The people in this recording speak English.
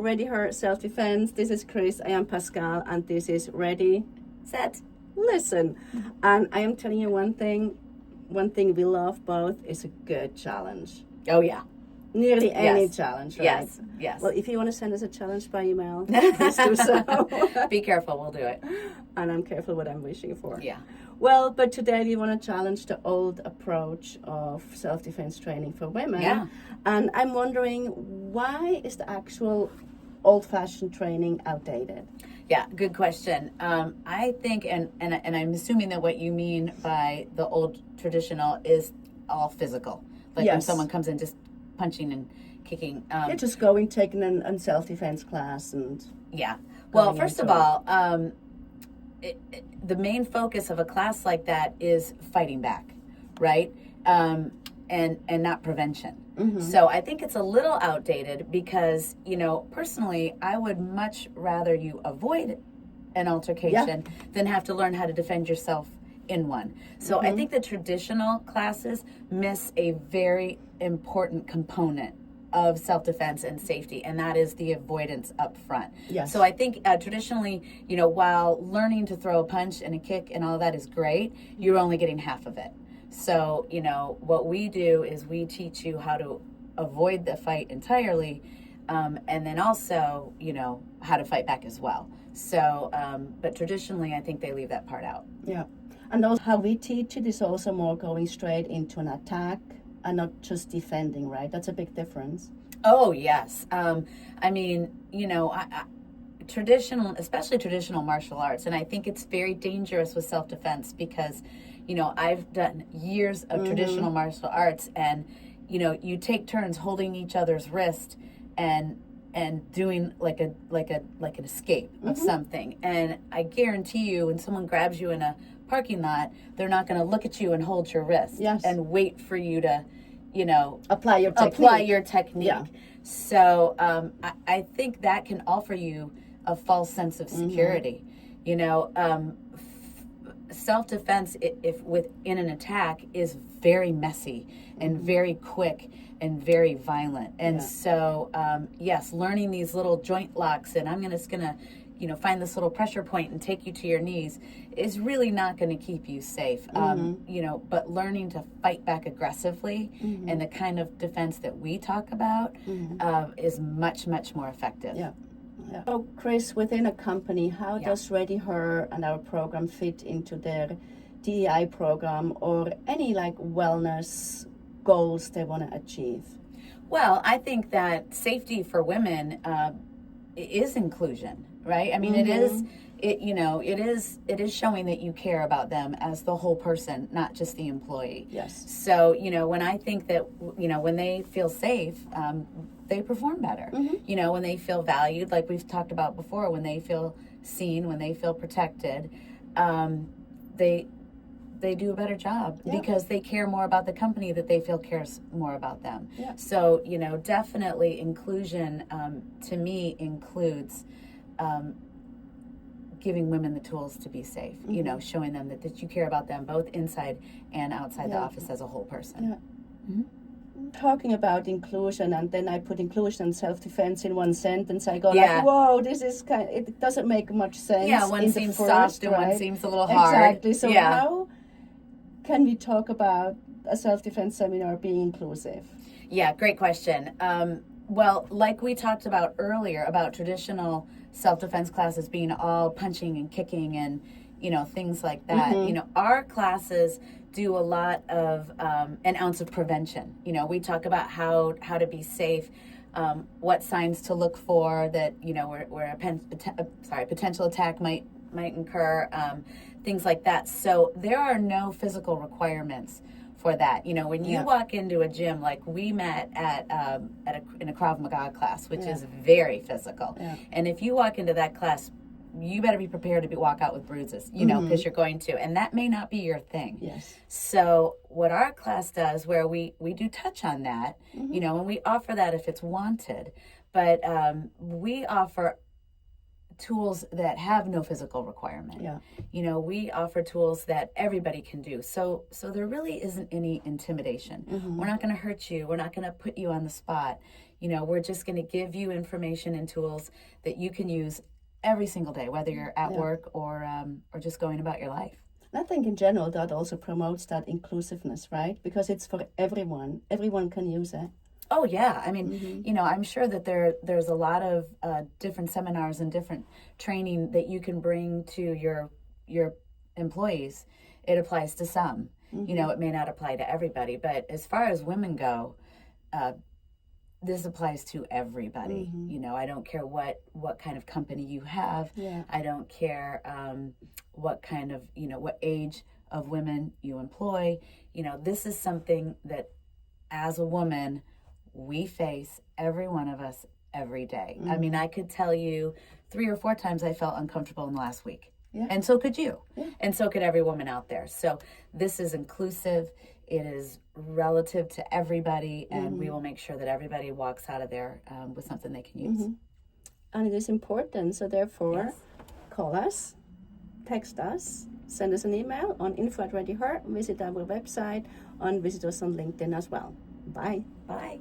Ready Her Self-Defense. This is Kris, I am Pascal, and this is Ready, Set, Listen. And I am telling you one thing we love both is a good challenge. Oh, yeah. Nearly any challenge, right? Yes. Well, if you want to send us a challenge by email, please do so. Be careful, we'll do it. And I'm careful what I'm wishing for. Yeah. Well, but today we want to challenge the old approach of self-defense training for women. Yeah. And I'm wondering, why is the actual old-fashioned training outdated? Yeah, good question. I think, and I'm assuming that what you mean by the old traditional is all physical. Like when someone comes in just punching and kicking. Just going, taking a self-defense class and... Yeah. Well, first of all, the main focus of a class like that is fighting back, right? And not prevention. Mm-hmm. So I think it's a little outdated because, personally, I would much rather you avoid an altercation than have to learn how to defend yourself in one. So I think the traditional classes miss a very important component of self-defense and safety, and that is the avoidance up front. Yes. So I think traditionally, while learning to throw a punch and a kick and all that is great, you're only getting half of it. So, what we do is we teach you how to avoid the fight entirely, and then also, how to fight back as well. So, but traditionally, I think they leave that part out. Yeah. And also how we teach it is also more going straight into an attack and not just defending, right? That's a big difference. Oh, yes. Traditional, especially traditional martial arts, and I think it's very dangerous with self-defense because, I've done years of traditional martial arts, and, you take turns holding each other's wrist and doing like an escape of something. And I guarantee you, when someone grabs you in a parking lot, they're not going to look at you and hold your wrist and wait for you to, apply your technique. Yeah. So I think that can offer you a false sense of security. Self-defense, if within an attack, is very messy and very quick and very violent. And so, yes, learning these little joint locks, and I'm just gonna find this little pressure point and take you to your knees is really not going to keep you safe. But learning to fight back aggressively and the kind of defense that we talk about is much, much more effective. Yeah. So, Kris, within a company, how does Ready Her and our program fit into their DEI program or any like-wellness goals they want to achieve? Well, I think that safety for women is inclusion, right? I mean, it is showing that you care about them as the whole person, not just the employee. Yes. So, when I think that, when they feel safe, they perform better. When they feel valued, like we've talked about before, when they feel seen, when they feel protected, they do a better job because they care more about the company that they feel cares more about them. Yeah. So, definitely inclusion to me includes giving women the tools to be safe, showing them that you care about them both inside and outside the office as a whole person. Yeah. Talking about inclusion, and then I put inclusion and self-defense in one sentence, I go like, whoa, this is it doesn't make much sense. Yeah, one seems soft and one seems a little hard. Exactly. So how can we talk about a self-defense seminar being inclusive? Yeah, great question. Well, like we talked about earlier about traditional self-defense classes being all punching and kicking and, things like that. Our classes do a lot of an ounce of prevention. We talk about how to be safe, what signs to look for that, where a potential attack might incur, things like that. So there are no physical requirements for that. When you walk into a gym, like we met in a Krav Maga class, which is very physical. Yeah. And if you walk into that class, you better be prepared to walk out with bruises, because you're going to, and that may not be your thing. Yes. So what our class does, where we do touch on that, and we offer that if it's wanted, but we offer tools that have no physical requirement. Yeah. We offer tools that everybody can do. So there really isn't any intimidation. We're not going to hurt you. We're not going to put you on the spot. we're just going to give you information and tools that you can use every single day, whether you're at work or just going about your life. I think in general that also promotes that inclusiveness, right? Because it's for everyone. Everyone can use it. Oh yeah, I mean, I'm sure that there's a lot of different seminars and different training that you can bring to your employees. It applies to some. It may not apply to everybody, but as far as women go, this applies to everybody. I don't care what kind of company you have. Yeah. I don't care what kind of, what age of women you employ. This is something that as a woman, we face, every one of us, every day. I mean, I could tell you 3 or 4 times I felt uncomfortable in the last week. Yeah. And so could you. Yeah. And so could every woman out there. So this is inclusive. It is relative to everybody. And we will make sure that everybody walks out of there with something they can use. And it is important. So therefore, call us, text us, send us an email on info@readyher, visit our website, and visit us on LinkedIn as well. Bye. Bye.